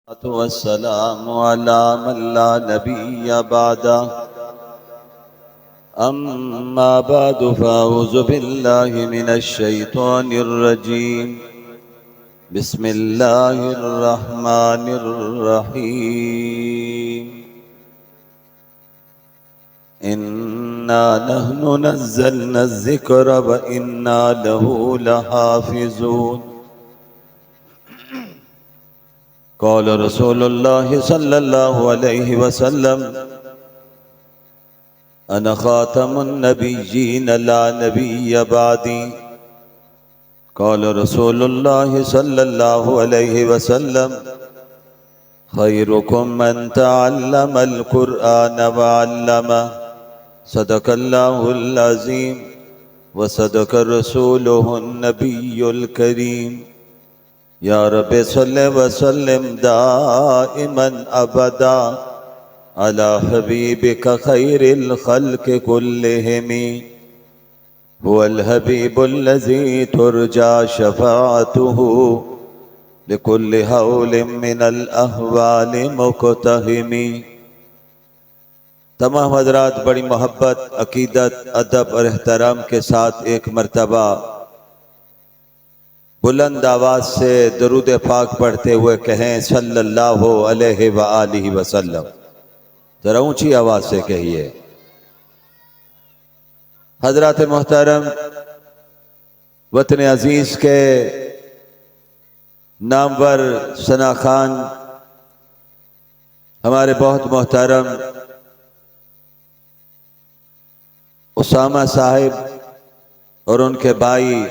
वस्सलाम अला मन ला नबिय्य बअदा अम्मा बअदु फ़अऊज़ु बिल्लाहि मिनश शैतानिर रजीम बिस्मिल्लाहिर रहमानिर रहीम इन्ना नहनु नज़्ज़लना ज़िक्र व इन्ना लहू लहाफ़िज़ून। क़ाल रसूलुल्लाह सल्लल्लाहु अलैहि वसल्लम अना ख़ातमुन नबिय्यीन ला नबिय्य बअदी। क़ाल रसूलुल्लाह सल्लल्लाहु अलैहि वसल्लम ख़ैरुकुम मन तअल्लमल क़ुरआन व अल्लमह। सदक़ल्लाहुल अज़ीम व सदक़ रसूलुहुन नबियुल करीम। या रब्बि सल्लि व सल्लिम दाइमन अबदा अला हबीबिका खैरिल खल्क़ि कुल्लिहिम हुवल हबीबुल्लज़ी तुरजा शफ़ाअतुहु लिकुल्लि हौलिन मिनल अहवालि मुक़तहिमी। तमाम हज़रात बड़ी मोहब्बत, अकीदत, अदब और एहतराम के साथ एक मरतबा बुलंद आवाज से दरूद पाक पढ़ते हुए कहें सल्लल्लाहु अलैहि व आलिहि वसल्लम। जरा ऊंची आवाज से कहिए। हजरत मोहतरम वतन अजीज के नामवर सना खान हमारे बहुत मोहतरम उसामा साहिब और उनके भाई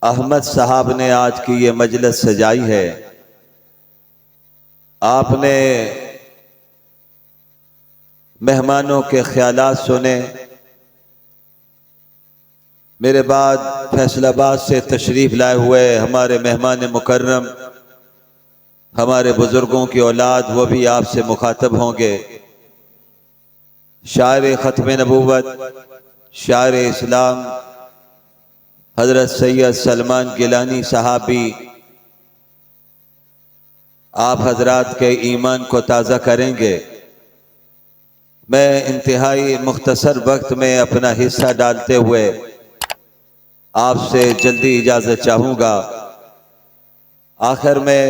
अहमद साहब ने आज की ये मजलिस सजाई है। आपने मेहमानों के ख्यालात सुने। मेरे बाद फैसलाबाद से तशरीफ लाए हुए हमारे मेहमान मुकर्रम, हमारे बुजुर्गों की औलाद, वो भी आपसे मुखातब होंगे। शायर ख़त्म नबूवत, शायर इस्लाम हजरत सैयद सलमान गिलानी साहब भी आप हजरात के ईमान को ताज़ा करेंगे। मैं इंतहाई मुख्तसर वक्त में अपना हिस्सा डालते हुए आपसे जल्दी इजाज़त चाहूँगा। आखिर में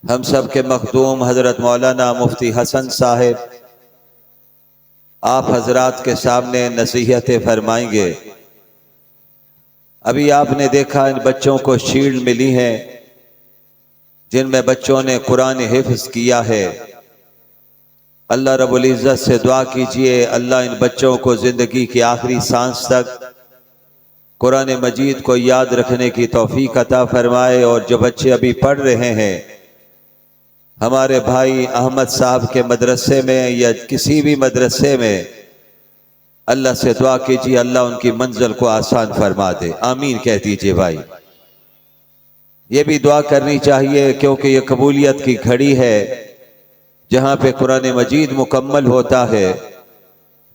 हम सब के मखदूम हजरत मौलाना मुफ्ती हसन साहिब आप हजरात के सामने नसीहतें फरमाएंगे। अभी आपने देखा इन बच्चों को शील्ड मिली है जिनमें बच्चों ने कुरान हिफ्ज़ किया है। अल्लाह रब्बुल इज़्ज़त से दुआ कीजिए अल्लाह इन बच्चों को ज़िंदगी की आखिरी सांस तक कुरान मजीद को याद रखने की तौफीक अता फरमाए। और जो बच्चे अभी पढ़ रहे हैं हमारे भाई अहमद साहब के मदरसे में या किसी भी मदरसे में, अल्लाह से दुआ कीजिए अल्लाह उनकी मंजिल को आसान फरमा दे। आमीन कह दीजिए भाई। ये भी दुआ करनी चाहिए क्योंकि ये कबूलियत की घड़ी है। जहाँ पे कुरान मजीद मुकम्मल होता है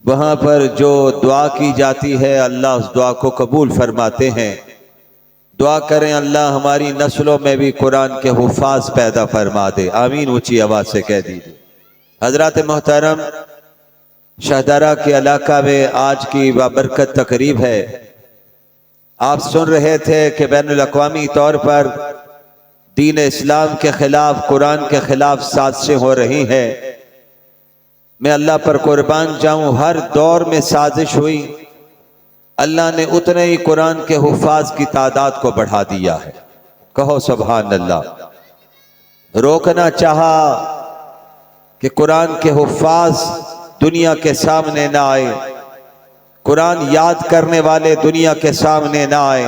वहाँ पर जो दुआ की जाती है अल्लाह उस दुआ को कबूल फरमाते हैं। दुआ करें अल्लाह हमारी नस्लों में भी कुरान के हुफ़ाज़ पैदा फरमा दे। आमीन ऊंची आवाज़ से कह दीजिए। हज़रात मोहतरम, शहदारा के इलाका में आज की बाबरकत तकरीब है। आप सुन रहे थे कि बैनुल अक़वामी तौर पर दीन इस्लाम के खिलाफ, कुरान के खिलाफ साजिशें हो रही हैं। मैं अल्लाह पर कुर्बान जाऊं, हर दौर में साजिश हुई, अल्लाह ने उतने ही कुरान के हुफ़ाज़ की तादाद को बढ़ा दिया है। कहो सुभान अल्लाह। रोकना चाहा कि कुरान के हुफ़ाज़ दुनिया के सामने ना आए, कुरान याद करने वाले दुनिया के सामने ना आए।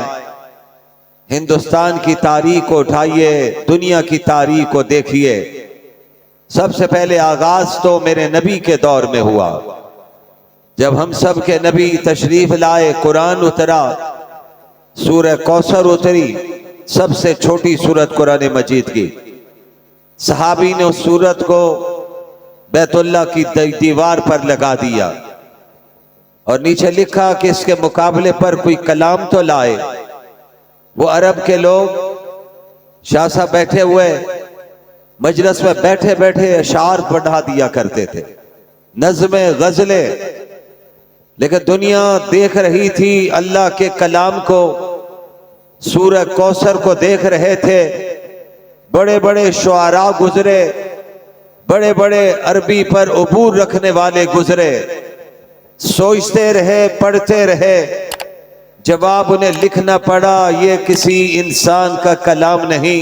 हिंदुस्तान की तारीख को उठाइए, दुनिया की तारीख को देखिए। सबसे पहले आगाज तो मेरे नबी के दौर में हुआ। जब हम सब के नबी तशरीफ लाए, कुरान उतरा, सूरह कौसर उतरी, सबसे छोटी सूरत कुरान मजीद की। सहाबी ने उस सूरत को बैतुल्लाह की दीवार पर लगा दिया और नीचे लिखा कि इसके मुकाबले पर कोई कलाम तो लाए। वो अरब के लोग शाह साहब बैठे हुए मजलिस में बैठे बैठे अशार पढ़ा दिया करते थे, नज़्में गजले। लेकिन दुनिया देख रही थी अल्लाह के कलाम को, सूरह कौसर को देख रहे थे। बड़े बड़े शुआरा गुजरे, बड़े बड़े अरबी पर उबूर रखने वाले गुजरे, सोचते रहे, पढ़ते रहे, जवाब उन्हें लिखना पड़ा। ये किसी इंसान का कलाम नहीं,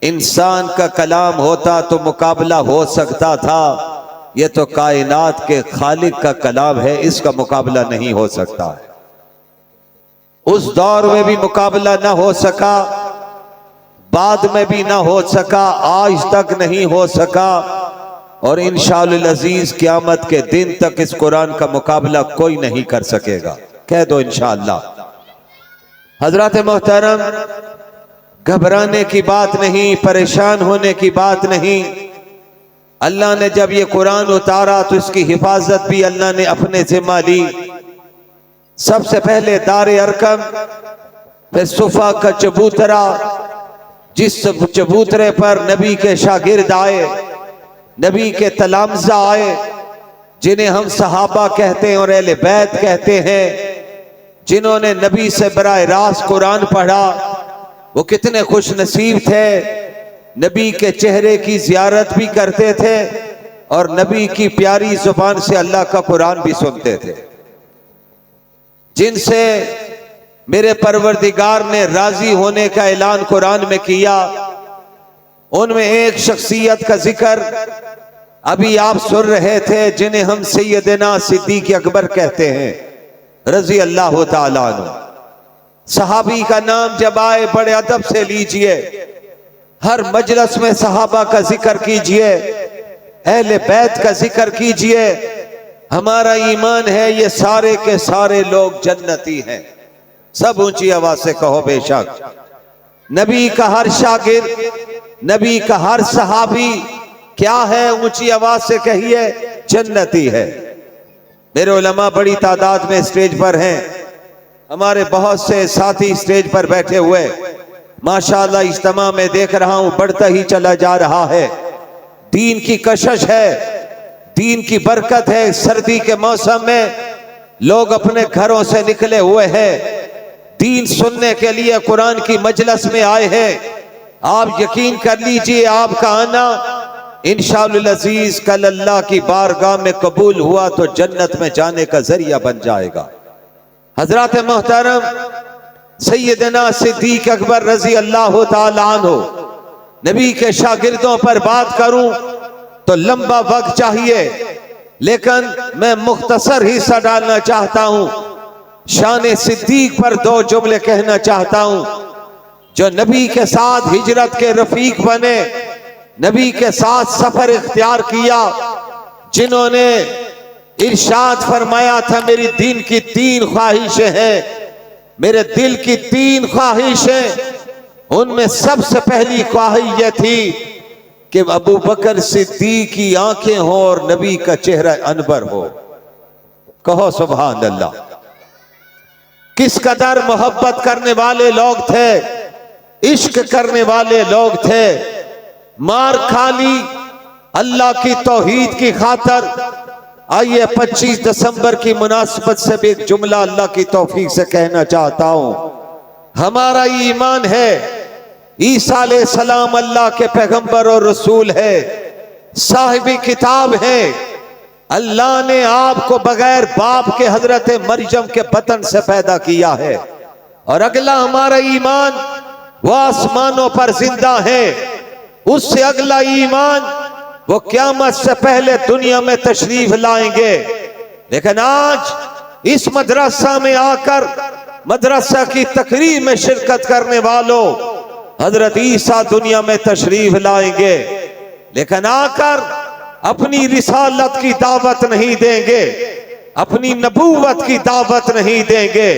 इंसान का कलाम होता तो मुकाबला हो सकता था, ये तो कायनात के खालिक का कलाम है, इसका मुकाबला नहीं हो सकता है। उस दौर में भी मुकाबला ना हो सका, बाद में भी ना हो सका, आज तक नहीं हो सका, और इंशाअल्लाह अजीज क़यामत के दिन तक इस कुरान का मुकाबला कोई नहीं कर सकेगा। कह दो इंशाअल्लाह। हजरत मोहतरम, घबराने की बात नहीं, परेशान होने की बात नहीं। अल्लाह ने जब ये कुरान उतारा तो इसकी हिफाजत भी अल्लाह ने अपने जिम्मा ली। सबसे पहले दारे अरकम, फिर सुफा का चबूतरा, जिस चबूतरे पर नबी के शागिर्द आए, नबी के तलामजा आए, जिन्हें हम सहाबा कहते हैं और अहले बैत कहते हैं, जिन्होंने नबी से बराह रास्त कुरान पढ़ा, वो कितने खुश नसीब थे। नबी के चेहरे की जियारत भी करते थे और नबी की प्यारी जुबान से अल्लाह का कुरान भी सुनते थे। जिनसे मेरे परवरदिगार ने राजी होने का ऐलान कुरान में किया, उनमें एक शख्सियत का जिक्र अभी आप सुन रहे थे, जिन्हें हम सैयदना सिद्दीक़ अकबर कहते हैं, रजी अल्लाह ताला अन्हु। सहाबी का नाम जब आए बड़े अदब से लीजिए, हर मजलिस में सहाबा का जिक्र कीजिए, अहले बैत का जिक्र कीजिए। हमारा ईमान है ये सारे के सारे लोग जन्नती हैं। सब ऊंची आवाज से कहो बेशक। नबी का हर शागिर्द, नबी का हर सहाबी क्या है? ऊंची आवाज से कहिए, जन्नती है। मेरे उलमा बड़ी तादाद में स्टेज पर हैं, हमारे बहुत से साथी स्टेज पर बैठे हुए, माशाअल्लाह इज्तिमा में देख रहा हूं बढ़ता ही चला जा रहा है। दीन की कशिश है, दीन की बरकत है। सर्दी के मौसम में लोग अपने घरों से निकले हुए हैं, दीन सुनने के लिए कुरान की मजलिस में आए हैं। आप यकीन कर लीजिए, आपका आना इंशाअल्लाह अजीज कल अल्लाह की बारगाह में कबूल हुआ तो जन्नत में जाने का जरिया बन जाएगा। हजरत मोहतरम सैयदना सिद्दीक़ अकबर रजी अल्लाह ताला अन्हु, नबी के शागिर्दों पर बात करूं तो लंबा वक्त चाहिए, लेकिन मैं मुख्तसर हिस्सा डालना चाहता हूं। शान सिद्दीक पर दो जुमले कहना चाहता हूं। जो नबी के साथ हिजरत के रफीक बने, नबी के साथ सफर इख्तियार किया, जिन्होंने इरशाद फरमाया था मेरी दीन की 3 ख्वाहिशें हैं, मेरे दिल की 3 ख्वाहिशें। उनमें सबसे पहली ख्वाहिश यह थी कि अबू बकर सिद्दीक की आंखें हो और नबी का चेहरा अनवर हो। कहो सुभान अल्लाह। किस कदर मोहब्बत करने वाले लोग थे, इश्क करने वाले लोग थे। मार खाली अल्लाह की तौहीद की खातर। आइए 25 दिसंबर की मुनासिबत से भी एक जुमला अल्लाह की तौफीक से कहना चाहता हूं। हमारा ईमान है ईसा अलैहिस्सलाम अल्लाह के पैगंबर और रसूल है, साहिब किताब है। अल्लाह ने आपको बगैर बाप के हजरत मरियम के बतन से पैदा किया है। और अगला हमारा ईमान वो आसमानों पर जिंदा है। उससे अगला ईमान वो क़यामत से पहले दुनिया में तशरीफ लाएंगे। लेकिन आज इस मदरसा में आकर मदरसा की तकरीर में शिरकत करने वालों, हजरत ईसा दुनिया में तशरीफ लाएंगे, लेकिन आकर अपनी रिसालत की दावत नहीं देंगे, अपनी नबूवत की दावत नहीं देंगे।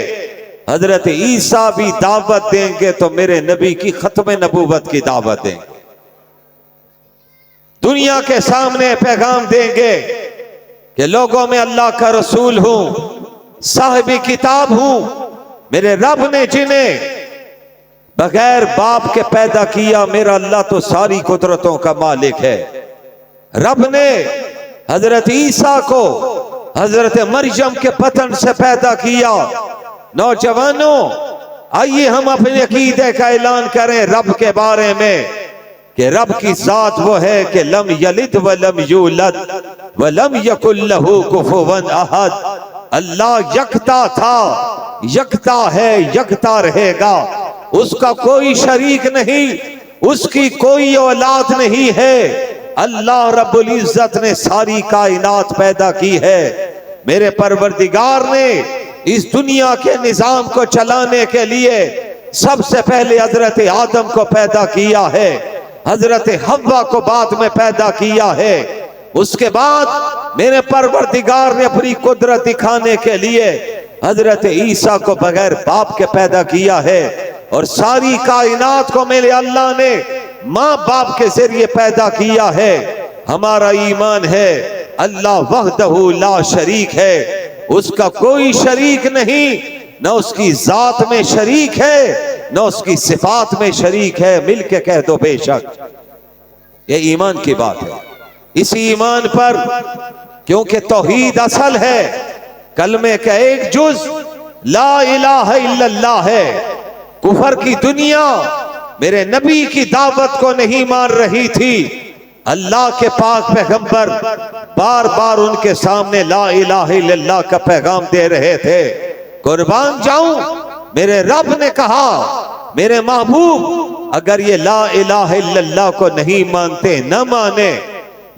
हजरत ईसा भी दावत देंगे तो मेरे नबी की खत्म नबूवत की दावत देंगे। दुनिया के सामने पैगाम देंगे कि लोगों में अल्लाह का रसूल हूं, साहिब किताब हूं। मेरे रब ने जिन्हें बगैर बाप के पैदा किया मेरा अल्लाह तो सारी कुदरतों का मालिक है। रब ने हजरत ईसा को हजरत मरियम के बतन से पैदा किया। नौजवानों, आइए हम अपने अकीदे का ऐलान करें रब के बारे में कि रब की जात वो है कि लम यलिद व लम यूलद व लम यकुल लहू कुफुवन अहद। अल्लाह यकता था, यकता है, यकता रहेगा। उसका कोई शरीक नहीं, उसकी कोई औलाद नहीं है। अल्लाह रब्बुल इज्जत ने सारी कायनात पैदा की है। मेरे परवरदिगार ने इस दुनिया के निजाम को चलाने के लिए सबसे पहले हजरत आदम को पैदा किया है, हजरत हव्वा को बाद में पैदा किया है। उसके बाद मेरे परवरदिगार ने अपनी कुदरत दिखाने के लिए हजरत ईसा को बगैर बाप के पैदा किया है। और सारी कायनात को मेरे अल्लाह ने माँ बाप के जरिए पैदा किया है। हमारा ईमान है अल्लाह वहदहू ला शरीक है, उसका कोई शरीक नहीं, न उसकी जात में शरीक है न उसकी सिफात में शरीक है। मिलके कह दो बेशक। ये ईमान की बात है। इस ईमान पर क्योंकि तौहीद असल है, कलमे का एक जुज ला इलाहा इल्लल्लाह है। कुफर की दुनिया मेरे नबी की दावत को नहीं मान रही थी। अल्लाह के पाक पैगंबर बार बार उनके सामने ला इलाहा इल्लल्लाह का पैगाम दे रहे थे। कुर्बान जाऊं, मेरे रब ने कहा मेरे महबूब अगर ये ला इलाहा इल्लल्लाह को नहीं मानते, न माने,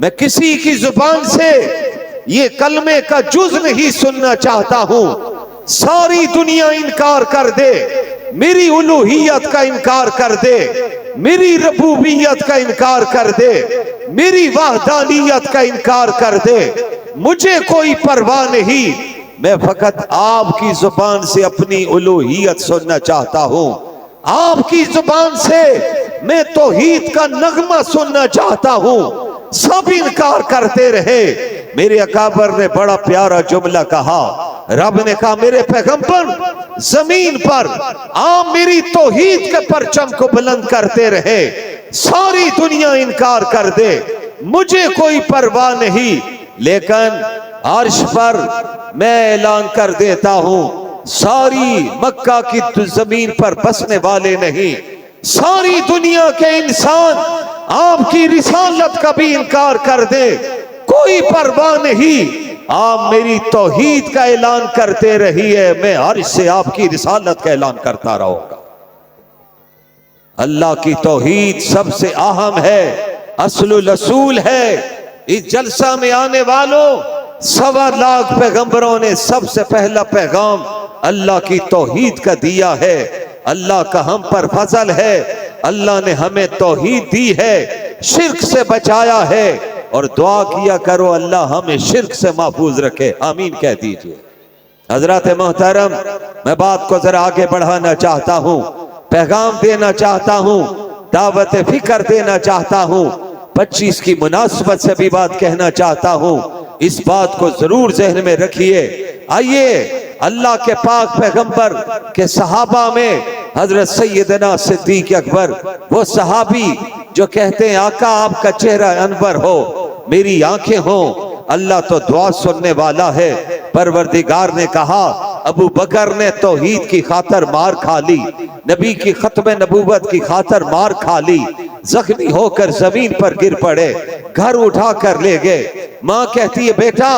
मैं किसी की जुबान से ये कलमे का जुज नहीं सुनना चाहता हूं। सारी दुनिया इनकार कर दे, मेरी उलूहियत का इनकार कर दे, मेरी रबूबियत का इनकार कर दे, मेरी वहदानियत का इनकार कर दे, मुझे कोई परवाह नहीं। मैं फकत आपकी जुबान से अपनी उलूहियत सुनना चाहता हूं। आपकी जुबान से मैं तौहीद का नगमा सुनना चाहता हूं। सब इनकार करते रहे। मेरे अकाबर ने बड़ा प्यारा जुमला कहा। रब ने कहा मेरे पैगंबर जमीन पर आप मेरी तौहीद के परचम को बुलंद करते रहे, सारी दुनिया इनकार कर दे, मुझे कोई परवाह नहीं, लेकिन अर्श पर मैं ऐलान कर देता हूं सारी मक्का की जमीन पर बसने वाले नहीं, सारी दुनिया के इंसान आपकी रिसालत का भी इनकार कर दे, कोई परवाह नहीं, आप मेरी तौहीद का ऐलान करते रहिए, मैं अर्श से आपकी रिसालत का ऐलान करता रहूंगा। अल्लाह की तौहीद सबसे अहम है, असलुल असूल है। इस जलसा में आने वालों 1.25 लाख पैगंबरों ने सबसे पहला पैगाम अल्लाह की तौहीद का दिया है। अल्लाह का हम पर फजल है, अल्लाह ने हमें तौहीद दी है, शिर्क से बचाया है। और दुआ किया करो अल्लाह हमें शिर्क से महफूज रखे, आमीन कह दीजिए। हजरत मोहतरम, मैं बात को जरा आगे बढ़ाना चाहता हूँ, पैगाम देना चाहता हूँ, दावत फिक्र देना चाहता हूँ, 25 की मुनासबत से भी बात कहना चाहता हूँ। इस बात को जरूर जहन में रखिए। आइए अल्लाह के पाक पैगंबर के सहाबा में हजरत सैयदना सिद्दीक अकबर, वो सहाबी जो कहते हैं आका आपका चेहरा अनवर हो, मेरी आंखें हो, अल्लाह तो दुआ सुनने वाला है। परवरदिगार ने कहा अबू बकर ने तौहीद की खातर मार खा ली, नबी की खत्म नबूवत की खातर मार खा ली, जख्मी होकर जमीन पर गिर पड़े, घर उठा कर ले गए। माँ कहती है बेटा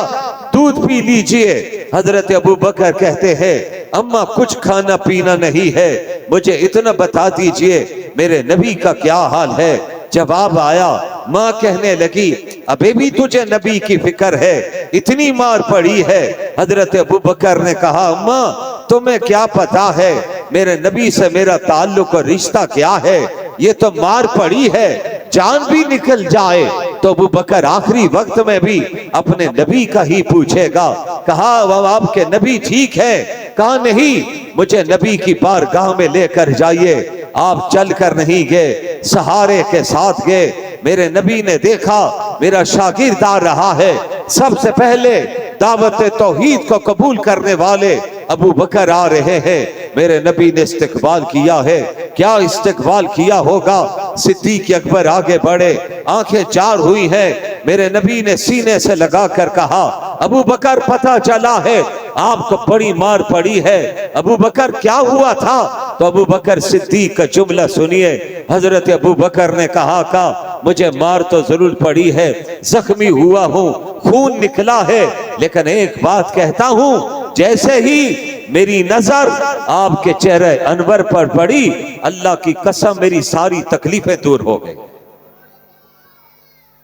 दूध पी लीजिए। हजरत अबू बकर कहते हैं अम्मा कुछ खाना पीना नहीं है, मुझे इतना बता दीजिए मेरे नबी का क्या हाल है। जवाब आया, माँ कहने लगी अबे भी तुझे नबी की फिक्र है, इतनी मार पड़ी है। हजरत अबू बकर ने कहा अम्मा तुम्हें क्या पता है मेरे नबी से मेरा ताल्लुक और रिश्ता क्या है, ये तो मार पड़ी है, जान भी निकल जाए तो अबू बकर आखिरी वक्त में भी अपने नबी का ही पूछेगा। कहा वह आपके नबी ठीक है? कहा नहीं, मुझे नबी की बारगाह में लेकर जाइए। आप चल कर नहीं गए, सहारे के साथ गए। मेरे नबी ने देखा मेरा शागिर्द आ रहा है, सबसे पहले दावत तौहीद को कबूल करने वाले अबू बकर आ रहे हैं। मेरे नबी ने इस्तकबाल किया है। क्या इस्तकबाल किया होगा? सिद्दीक अकबर आगे बढ़े, आंखें चार हुई हैं। मेरे नबी ने सीने से लगा कर कहा, अबू बकर पता चला है आपको बड़ी मार पड़ी है। अबू बकर क्या हुआ था? तो अबू बकर सिद्दीक का जुमला सुनिए। हजरत अबू बकर ने कहा मुझे मार तो जरूर पड़ी है, जख्मी हुआ हूं, खून निकला है, लेकिन एक बात कहता हूं, जैसे ही मेरी नजर आपके चेहरे अनवर पर पड़ी, अल्लाह की कसम मेरी सारी तकलीफें दूर हो गई।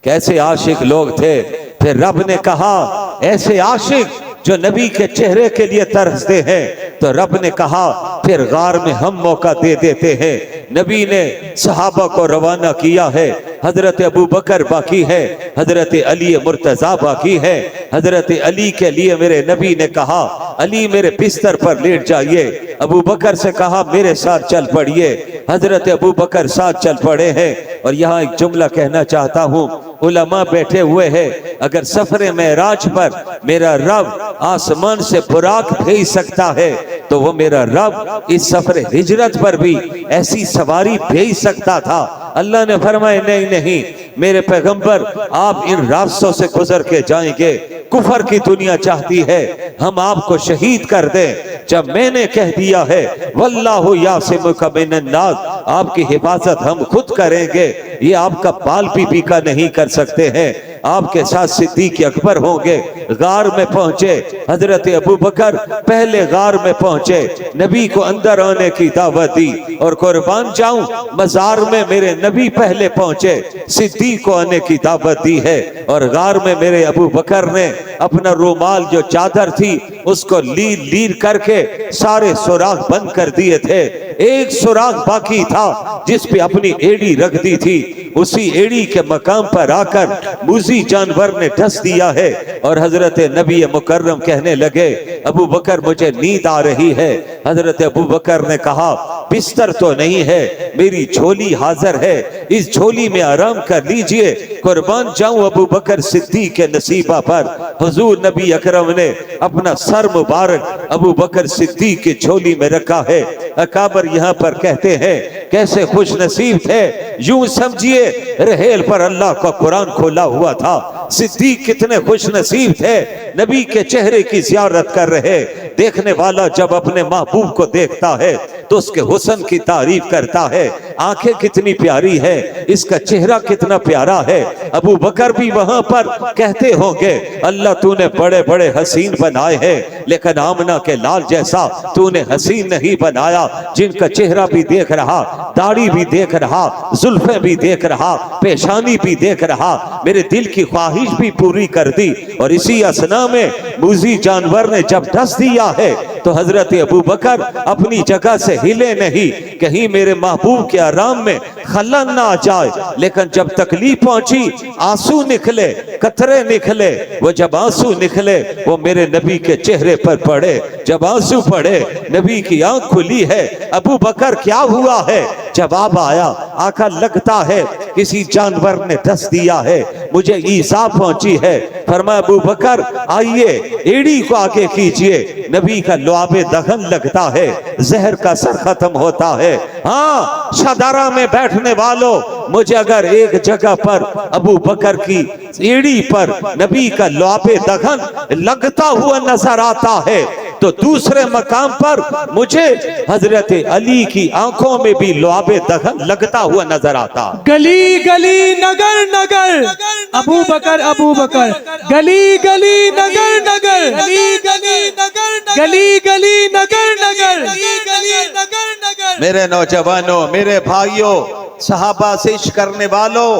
कैसे आशिक लोग थे। फिर रब ने कहा, ऐसे आशिक जो नबी के चेहरे के लिए तरसते हैं, तो रब ने कहा फिर गार में हम मौका दे देते हैं। नबी ने सहाबा को रवाना किया है। हजरत अबू बकर बाकी है, हजरत अली मुर्तजा बाकी है। हजरत अली के लिए मेरे नबी ने कहा, अली मेरे बिस्तर पर लेट जाइए। अबू बकर से कहा मेरे साथ चल पड़िए। हजरत अबू बकर साथ चल पड़े हैं। और यहाँ एक जुमला कहना चाहता हूँ, उलमा बैठे हुए हैं, अगर सफरे मेराज पर मेरा रब आसमान से बुराक भेज सकता है, तो वो मेरा रब इस सफरे हिजरत पर भी ऐसी सवारी भेज सकता था। अल्लाह ने फरमाया नहीं नहीं, मेरे पैगंबर आप इन रास्तों से गुजर के जाएंगे। कुफर की दुनिया चाहती है हम आपको शहीद कर दें, जब मैंने कह दिया है वल्लाहु यासिमुका मिनन्नास, आपकी हिफाजत हम खुद करेंगे, ये आपका बाल भी का नहीं कर सकते हैं। आपके साथ सिद्दीक अकबर होंगे। गार में पहुंचे, हजरत अबू बकर पहले गार में पहुंचे, नबी को अंदर आने की दावत दी। और कुर्बान जाऊं, मजार में मेरे नबी पहले पहुंचे, सिद्दीक को आने की दावत दी है। और गार में मेरे अबू बकर ने अपना रूमाल जो चादर थी उसको लीर लीर करके सारे सुराख बंद कर दिए थे। एक सुराख बाकी था जिस पे अपनी एड़ी रख दी थी। उसी एड़ी के मकाम पर आकर मूजी जानवर ने ढस दिया है। और हजरत नबी मुकर्रम कहने लगे, अबू बकर मुझे नींद आ रही है। हजरत अबू बकर ने कहा, बिस्तर तो नहीं है, मेरी झोली हाजिर है, इस झोली में आराम कर लीजिए। कुर्बान जाऊं अबू बकर सिद्दीक के नसीबा पर। हुजूर नबी अकरम ने अपना सर मुबारक अबू बकर सिद्दीक की झोली में रखा है। अकाबर यहाँ पर कहते हैं कैसे खुश नसीब थे, यूं समझिए रहेल पर अल्लाह का कुरान खोला हुआ था। सिद्दीक कितने खुश नसीब थे, नबी के चेहरे की ज़ियारत कर रहे। देखने वाला जब अपने महबूब को देखता है तो उसके हुस्न की तारीफ करता है। आंखें कितनी प्यारी है, इसका चेहरा कितना प्यारा है। अबू बकर भी वहां पर कहते होंगे, अल्लाह तूने बड़े बड़े हसीन बनाए हैं, लेकिन आमना के लाल जैसा तूने हसीन नहीं बनाया, जिनका चेहरा भी देख रहा, दाढ़ी भी देख रहा, जुल्फे भी देख रहा, पेशानी भी देख रहा, मेरे दिल की ख्वाहिश भी पूरी कर दी। और इसी असना में मूजी जानवर ने जब ढस दिया है तो हजरत अबू बकर अपनी जगह से हिले नहीं, कहीं मेरे महबूब के आराम में खलल ना आ जाए। लेकिन जब तकलीफ पहुंची, आंसू निकले, कतरे निकले। वो जब आंसू निकले वो मेरे नबी के चेहरे पर पड़े। जब आंसू पड़े, नबी की आंख खुली है। अबू बकर क्या हुआ है? जवाब आया, आका लगता है किसी जानवर ने धस दिया है, मुझे ईसा पहुंची है। फरमाया अबू बकर आइए, एड़ी को आगे कीजिए। नबी का लुआबे दगन लगता है, जहर का सर खत्म होता है। हाँ, शदारा में बैठने वालों, मुझे अगर एक जगह पर अबू बकर की एड़ी पर नबी का लुआबे दगन लगता हुआ नजर आता है, तो दूसरे मकाम पर मुझे हजरत अली की आंखों में भी लुआबे दगन लगता हुआ नजर आता। गली गली नगर नगर अबू बकर अबू बकर, गली गली नगर नगर, गली गली नगर, गली गली नगर नगर, गली नगर नगर। मेरे नौजवानों, मेरे भाइयों, सहाबा से इश्क करने वालों,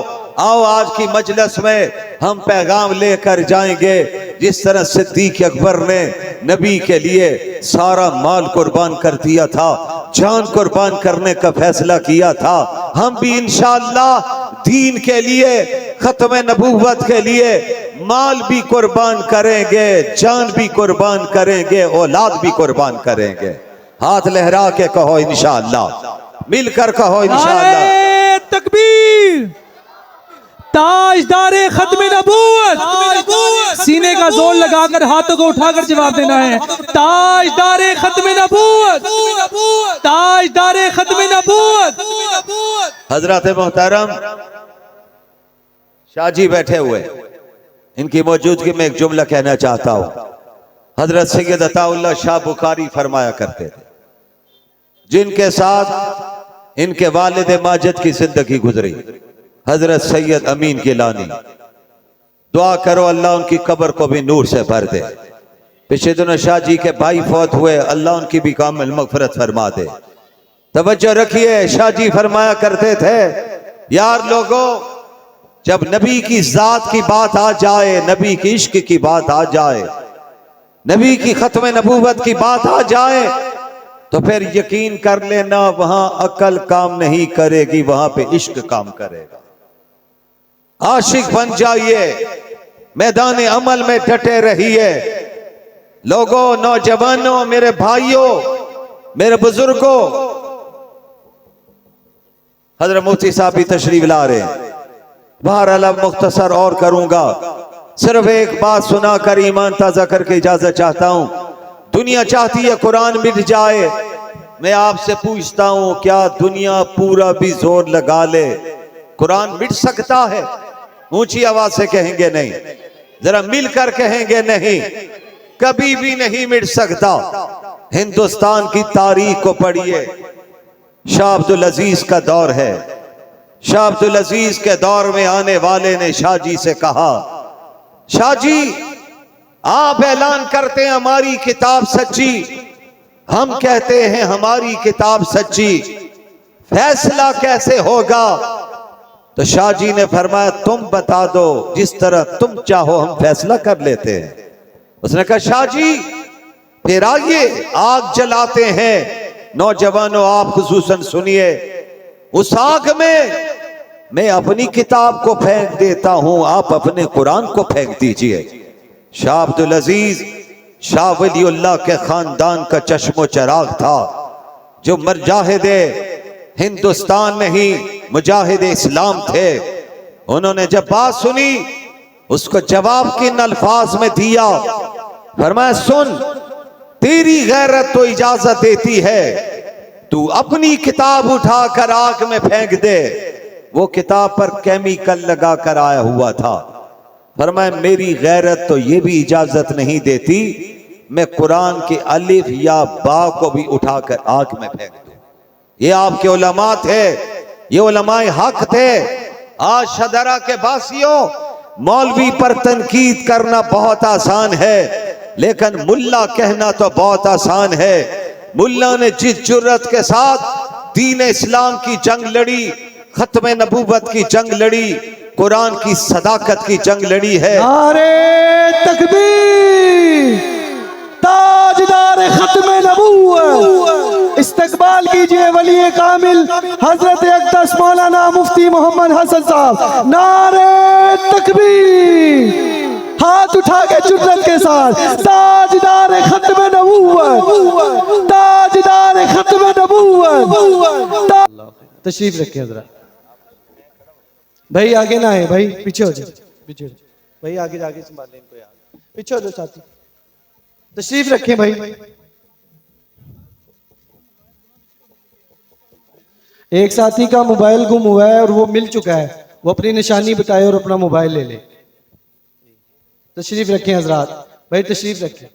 आओ आज की मजलिस में हम पैगाम लेकर जाएंगे। जिस तरह सिद्दीक अकबर ने नबी के लिए सारा माल कुर्बान कर दिया था, जान कुर्बान करने का फैसला किया था, हम भी इंशाअल्लाह दीन के लिए, खत्म नबूवत के लिए माल भी कुर्बान करेंगे, जान भी कुर्बान करेंगे, औलाद भी कुर्बान करेंगे। हाथ लहरा के कहो इंशाअल्लाह, मिलकर कहो इंशाअल्लाह। तकबीर ताजदारे खत्म नबूवत, सीने का जोर लगाकर हाथों को उठाकर जवाब देना है। ताजदारे खत्म नबूवत, ताजदारे खत्म नबूवत। हजरत मोहतरम शाहजी बैठे हुए, इनकी मौजूदगी में एक जुमला कहना चाहता हूं। हजरत सैयद अताउल्लाह शाह बुखारी फरमाया करते थे, जिनके साथ इनके वालिद माजिद की जिंदगी गुजरी, हजरत सैयद अमीन गिलानी, दुआ करो अल्लाह उनकी कब्र को भी नूर से भर दे। पिछले दिनों शाह जी के भाई फौत हुए, अल्लाह उनकी भी कामिल मगफिरत फरमा दे। तवज्जो रखिए, शाह जी फरमाया करते थे, यार लोगों, जब नबी की जात की बात आ जाए, नबी की इश्क की बात आ जाए, नबी की खत्म नबूवत की बात आ जाए, तो फिर यकीन कर लेना वहां अकल काम नहीं करेगी, वहां पे इश्क काम करेगा। आशिक बन जाइए, मैदान अमल में डटे रहिए। लोगों, नौजवानों, मेरे भाइयों, मेरे बुजुर्गों, हजरत मुफ्ती साहब भी तशरीफ ला रहे हैं। बहरहाल अब मुख्तसर और करूंगा, सिर्फ एक बात सुनाकर ईमान ताजा करके इजाजत चाहता हूं। दुनिया चाहती है कुरान मिट जाए, मैं आपसे पूछता हूं, क्या दुनिया पूरा भी जोर लगा ले कुरान मिट सकता है? ऊंची आवाज से कहेंगे नहीं, जरा मिलकर कहेंगे नहीं, कभी भी नहीं मिट सकता। हिंदुस्तान की तारीख को पढ़िए, शाह अब्दुल अजीज का दौर है। शाह अब्दुल अजीज के दौर में आने वाले ने शाह जी से कहा, शाह जी आप ऐलान करते हैं हमारी किताब सच्ची, हम कहते हैं हमारी किताब सच्ची, फैसला कैसे होगा? तो शाह जी ने फरमाया, तुम बता दो, जिस तरह तुम चाहो हम फैसला कर लेते हैं। उसने कहा, शाह जी फिर आइए आग जलाते हैं। नौजवानों, आप खुसूसन सुनिए, उस आग में मैं अपनी किताब को फेंक देता हूं, आप अपने कुरान को फेंक दीजिए। शाह अब्दुल अजीज शाह वलीउल्लाह के खानदान का चश्मो चराग था, जो मुजाहिदे हिंदुस्तान नहीं मुजाहिद इस्लाम थे। उन्होंने जब बात सुनी, उसको जवाब किन अल्फाज में दिया, फरमाया, सुन, तेरी गैरत तो इजाजत देती है तू अपनी किताब उठाकर आग में फेंक दे। वो किताब पर केमिकल लगा कर आया हुआ था। फरमाया, मेरी गैरत तो ये भी इजाजत नहीं देती मैं कुरान के अलिफ या बा को भी उठाकर आग में फेंक दूं। ये आपके उलमा थे, ये उलमाए हक थे। आज शदरा के बासियों, मौलवी पर तनकीद करना बहुत आसान है, लेकिन मुल्ला कहना तो बहुत आसान है। मुल्ला ने जिस जुर्रत के साथ दीन इस्लाम की जंग लड़ी, खत्म नबूवत की जंग लड़ी, कुरान की सदाकत की जंग लड़ी है। नारे तकबीर, ताजदार खत्म नबूवत, इस्तकबाल कीजिए वली कामिल हजरत अक़दस मौलाना मुफ्ती मोहम्मद हसन साहब। नारे तकबीर, हाथ उठा के जुर्रत के साथ, ताजदार खत्म नबूवत, ताजदार खत्म नबूवत। तशरीफ रखिए जरा भाई, आगे ना है भाई, पीछे हो जाओ, पीछे हो जाओ भाई, आगे जाके संभालें इनको यार, पीछे हो जाओ साथी, तशरीफ रखें भाई। एक साथी का मोबाइल गुम हुआ है और वो मिल चुका है, वो अपनी निशानी बताए और अपना मोबाइल ले ले। तशरीफ रखें हजरात, भाई तशरीफ रखें।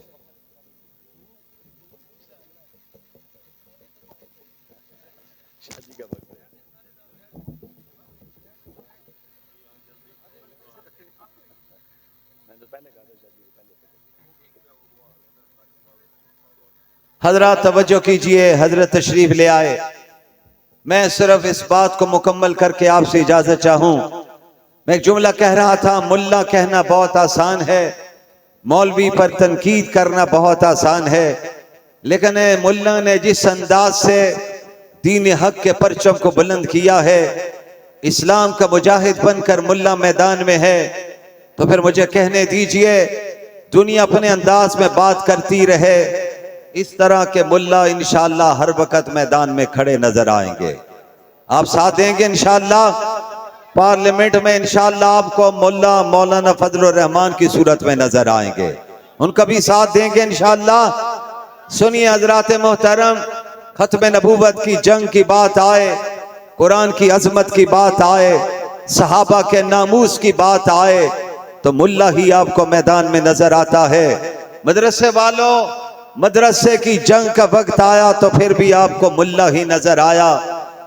हजरत तवज्जो कीजिए, हजरत तशरीफ ले आए। मैं सिर्फ इस बात को मुकम्मल करके आपसे इजाजत चाहूं। मैं एक जुमला कह रहा था, मुल्ला कहना बहुत आसान है, मौलवी पर तनकीद करना बहुत आसान है, लेकिन मुल्ला ने जिस अंदाज से दीन हक के परचम को बुलंद किया है, इस्लाम का मुजाहिद बनकर मुल्ला मैदान में है, तो फिर मुझे कहने दीजिए, दुनिया अपने अंदाज में बात करती रहे, इस तरह के मुल्ला इंशाअल्लाह हर वक्त मैदान में खड़े नजर आएंगे। आप साथ देंगे इंशाअल्लाह? पार्लियामेंट में इंशाअल्लाह आपको मुल्ला मौलाना फजलुर रहमान की सूरत में नजर आएंगे, उनका भी साथ देंगे इंशाअल्लाह। सुनिए हजरात मोहतरम, खत्म नबूवत की जंग की बात आए, कुरान की अजमत की बात आए, सहाबा के नामूस की बात आए, तो मुल्ला ही आपको मैदान में नजर आता है। मदरसे वालों, मदरसे की जंग का वक्त आया तो फिर भी आपको मुल्ला ही नजर आया।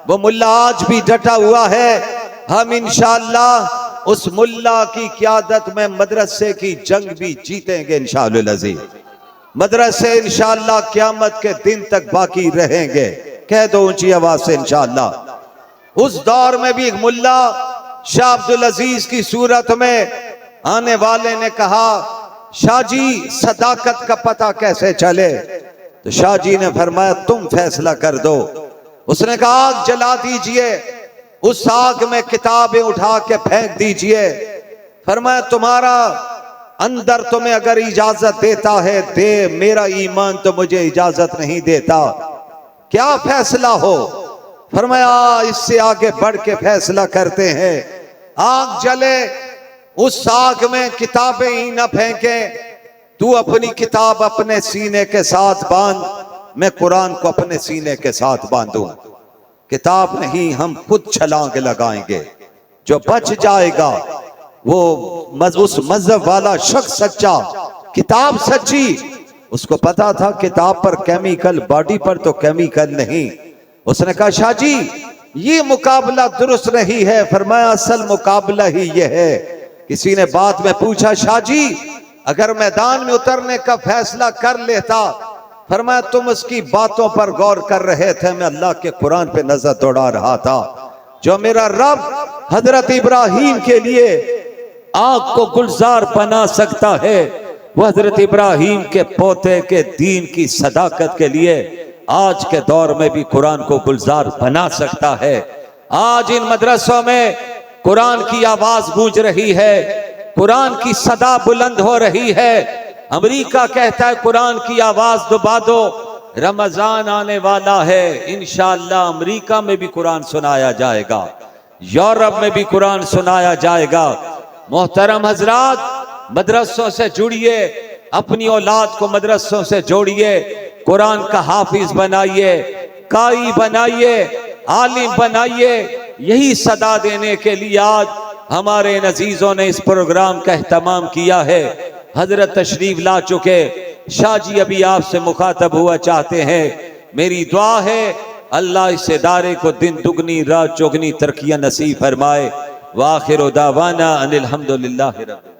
वो मुल्ला आज भी डटा हुआ है। हम इंशाअल्लाह उस मुल्ला की क़यादत में मदरसे की जंग भी जीतेंगे इंशाअल्लाह अज़ीज़। मदरसे इंशाअल्लाह क़यामत के दिन तक बाकी रहेंगे। कह दो ऊंची आवाज से इंशाअल्लाह। उस दौर में भी एक मुल्ला शाह अब्दुल अजीज की सूरत में आने वाले ने कहा, शाह जी सदाकत का पता कैसे चले? तो शाह जी ने फरमाया, तुम फैसला कर दो। उसने कहा, आग जला दीजिए, उस आग में किताबें उठा के फेंक दीजिए। फरमाया, तुम्हारा अंदर तुम्हें अगर इजाजत देता है दे, मेरा ईमान तो मुझे इजाजत नहीं देता। क्या फैसला हो? फरमाया, इससे आगे बढ़ के फैसला करते हैं। आग जले, उस आग में किताबें ही न फेंके, तू अपनी किताब अपने सीने के साथ बांध, मैं कुरान को अपने सीने के साथ बांधूं। किताब नहीं, हम खुद छलांग लगाएंगे। जो बच जाएगा वो उस मजहब वाला शख्स सच्चा, किताब सच्ची। उसको पता था किताब पर केमिकल, बॉडी पर तो केमिकल नहीं। उसने कहा, शाह जी ये मुकाबला दुरुस्त नहीं है। फरमाया, असल मुकाबला ही ये है। किसी ने बात में पूछा, शाह जी अगर मैदान में उतरने का फैसला कर लेता? फरमाया, तुम उसकी बातों पर गौर कर रहे थे, मैं अल्लाह के कुरान पे नजर दौड़ा रहा था। जो मेरा रब हजरत इब्राहिम के लिए आग को गुलजार बना सकता है, वह हजरत इब्राहिम के पोते के दीन की सदाकत के लिए आज के दौर में भी कुरान को गुलजार बना सकता है। आज इन मदरसों में कुरान की आवाज गूंज रही है, कुरान की सदा बुलंद हो रही है। अमेरिका कहता है कुरान की आवाज दबा दो, रमजान आने वाला है, इंशाअल्लाह अमेरिका में भी कुरान सुनाया जाएगा, यूरोप में भी कुरान सुनाया जाएगा। मोहतरम हजरात, मदरसों से जुड़िए, अपनी औलाद को मदरसों से जोड़िए, कुरान का हाफिज बनाइए, कारी बनाइए, आलिम बनाइए। यही सदा देने के लिए आज हमारे नजीजों ने इस प्रोग्राम का एहतमाम किया है। हजरत तशरीफ ला चुके, शाह जी अभी आपसे मुखातब हुआ चाहते हैं। मेरी दुआ है अल्लाह इस इदारे को दिन दुगनी रात चौगनी तरक्कियां नसीब फरमाए। वाखिर दावाना अनिल हम्दुलिल्लाहि रब्बिल